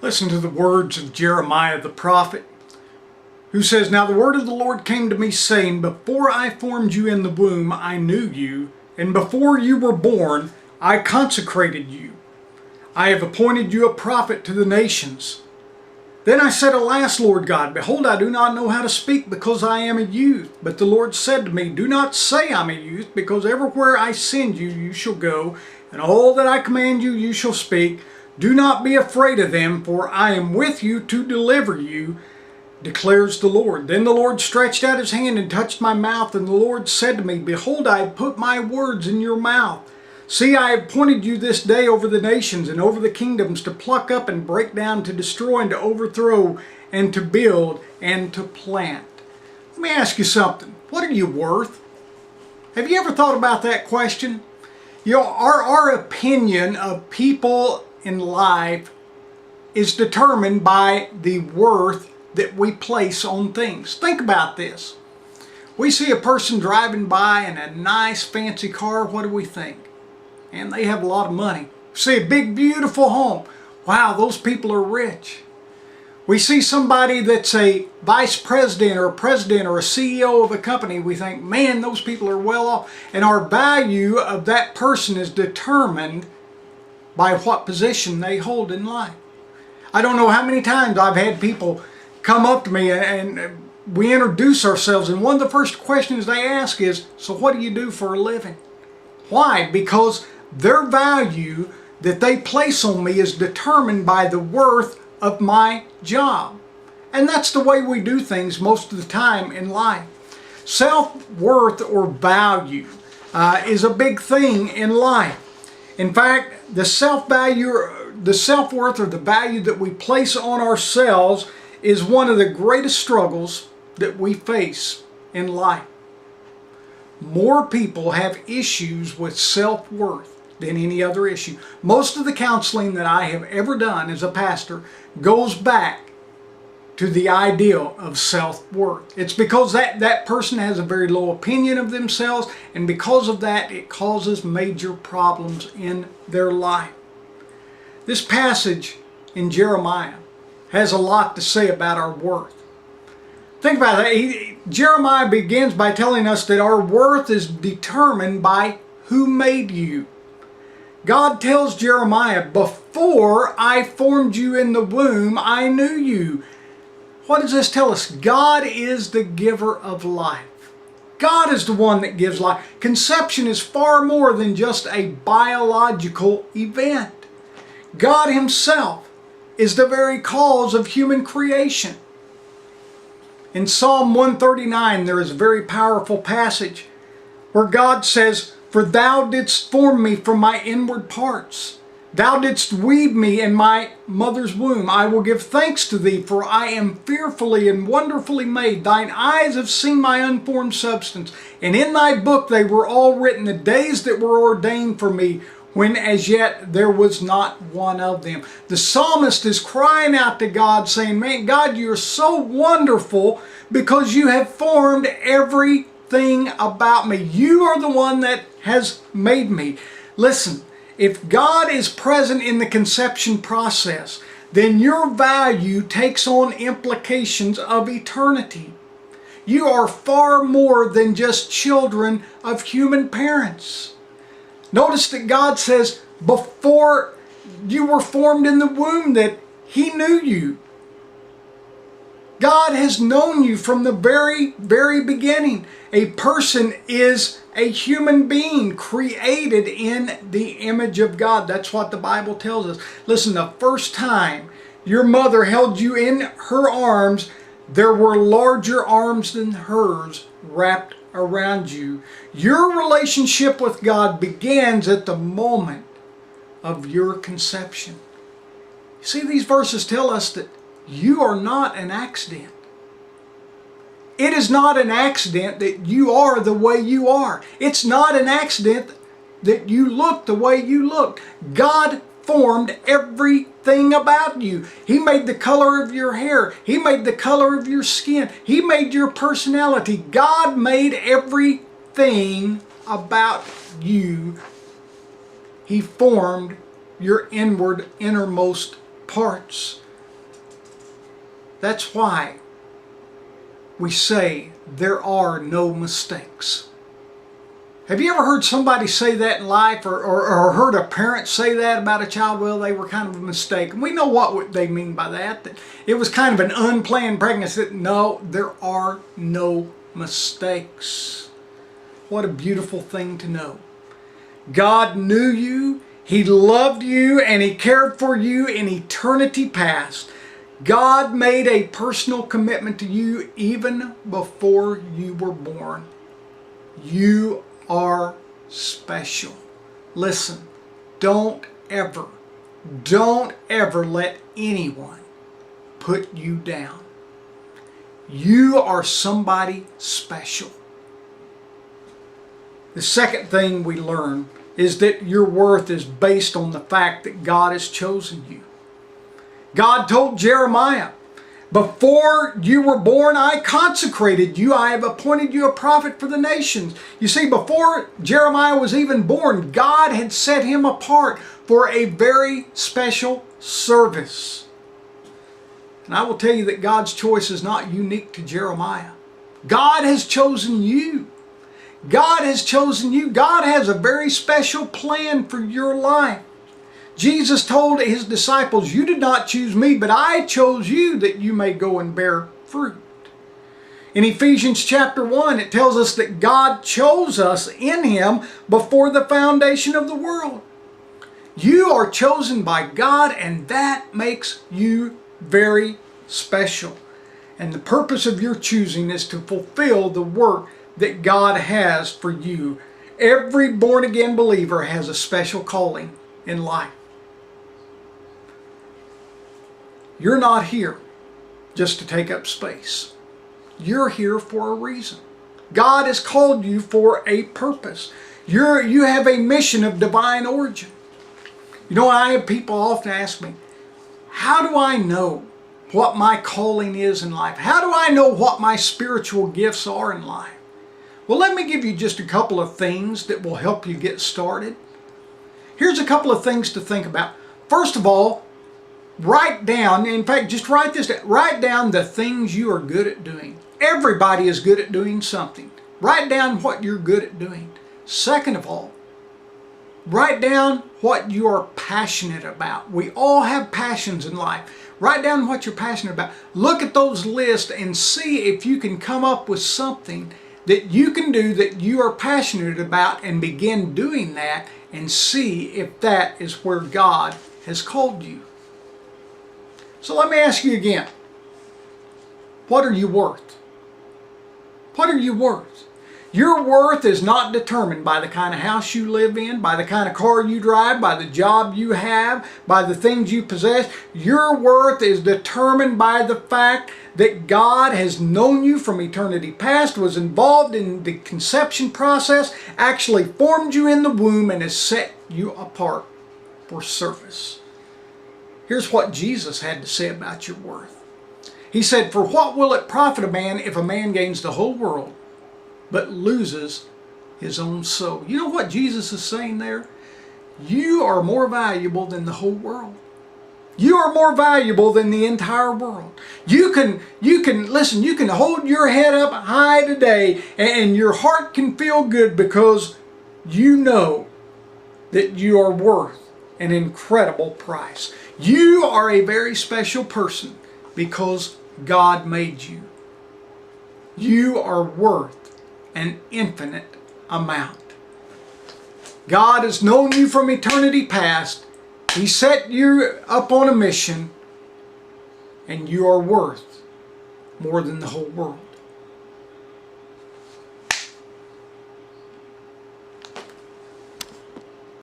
Listen to the words of Jeremiah the prophet, who says, "Now the word of the Lord came to me, saying, Before I formed you in the womb, I knew you, and before you were born, I consecrated you. I have appointed you a prophet to the nations. Then I said, Alas, Lord God, behold, I do not know how to speak, because I am a youth. But the Lord said to me, Do not say I'm a youth, because everywhere I send you, you shall go, and all that I command you, you shall speak. Do not be afraid of them, for I am with you to deliver you, declares the Lord. Then the Lord stretched out his hand and touched my mouth, and the Lord said to me, Behold, I have put my words in your mouth. See, I have appointed you this day over the nations and over the kingdoms, to pluck up and break down, to destroy and to overthrow, and to build and to plant." Let me ask you something. What are you worth? Have you ever thought about that question? You know, our opinion of people in life is determined by the worth that we place on things. Think about this. We see a person driving by in a nice fancy car. What do we think? And they have a lot of money. See a big beautiful home. Wow, those people are rich. We see somebody that's a vice president or a president or a CEO of a company. We think, man, those people are well off. And our value of that person is determined by what position they hold in life. I don't know how many times I've had people come up to me and we introduce ourselves, and one of the first questions they ask is, so what do you do for a living? Why? Because their value that they place on me is determined by the worth of my job. And that's the way we do things most of the time in life. Self-worth or value is a big thing in life. In fact, the self-worth or the value that we place on ourselves is one of the greatest struggles that we face in life. More people have issues with self-worth than any other issue. Most of the counseling that I have ever done as a pastor goes back to the ideal of self-worth. It's because that person has a very low opinion of themselves, and because of that, it causes major problems in their life. This passage in Jeremiah has a lot to say about our worth. Think about it. Jeremiah begins by telling us that our worth is determined by who made you. God tells Jeremiah, Before I formed you in the womb, I knew you. What does this tell us? God is the giver of life. God is the one that gives life. Conception is far more than just a biological event. God himself is the very cause of human creation. In Psalm 139, there is a very powerful passage where God says, For thou didst form me from my inward parts. Thou didst weave me in my mother's womb. I will give thanks to thee, for I am fearfully and wonderfully made. Thine eyes have seen my unformed substance, and in thy book they were all written, the days that were ordained for me, when as yet there was not one of them. The psalmist is crying out to God, saying, Man, God, you're so wonderful because you have formed everything about me. You are the one that has made me. Listen, if God is present in the conception process, then your value takes on implications of eternity. You are far more than just children of human parents. Notice that God says, before you were formed in the womb, that He knew you. God has known you from the very, very beginning. A person is a human being created in the image of God. That's what the Bible tells us. Listen, the first time your mother held you in her arms, there were larger arms than hers wrapped around you. Your relationship with God begins at the moment of your conception. See, these verses tell us that you are not an accident. It is not an accident that you are the way you are. It's not an accident that you look the way you look. God formed everything about you. He made the color of your hair. He made the color of your skin. He made your personality. God made everything about you. He formed your innermost parts. That's why we say there are no mistakes. Have you ever heard somebody say that in life, or heard a parent say that about a child? Well, they were kind of a mistake. And we know what they mean by that, that it was kind of an unplanned pregnancy. No, there are no mistakes. What a beautiful thing to know. God knew you, He loved you, and He cared for you in eternity past. God made a personal commitment to you even before you were born. You are special. Listen, don't ever let anyone put you down. You are somebody special. The second thing we learn is that your worth is based on the fact that God has chosen you. God told Jeremiah, before you were born, I consecrated you. I have appointed you a prophet for the nations. You see, before Jeremiah was even born, God had set him apart for a very special service. And I will tell you that God's choice is not unique to Jeremiah. God has chosen you. God has chosen you. God has a very special plan for your life. Jesus told His disciples, you did not choose me, but I chose you that you may go and bear fruit. In Ephesians chapter 1, it tells us that God chose us in Him before the foundation of the world. You are chosen by God, and that makes you very special. And the purpose of your choosing is to fulfill the work that God has for you. Every born-again believer has a special calling in life. You're not here just to take up space. You're here for a reason. God has called you for a purpose. You have a mission of divine origin. You know, I have people often ask me, how do I know what my calling is in life? How do I know what my spiritual gifts are in life? Well, let me give you just a couple of things that will help you get started. Here's a couple of things to think about. First of all, write down, in fact, just write this down. Write down the things you are good at doing. Everybody is good at doing something. Write down what you're good at doing. Second of all, write down what you are passionate about. We all have passions in life. Write down what you're passionate about. Look at those lists and see if you can come up with something that you can do that you are passionate about, and begin doing that and see if that is where God has called you. So let me ask you again, what are you worth? What are you worth? Your worth is not determined by the kind of house you live in, by the kind of car you drive, by the job you have, by the things you possess. Your worth is determined by the fact that God has known you from eternity past, was involved in the conception process, actually formed you in the womb, and has set you apart for service. Here's what Jesus had to say about your worth. He said, for what will it profit a man if a man gains the whole world but loses his own soul? You know what Jesus is saying there? You are more valuable than the whole world. You are more valuable than the entire world. You can listen, you can hold your head up high today and your heart can feel good because you know that you are worth an incredible price. You are a very special person because God made you. You are worth an infinite amount. God has known you from eternity past. He set you up on a mission, and you are worth more than the whole world.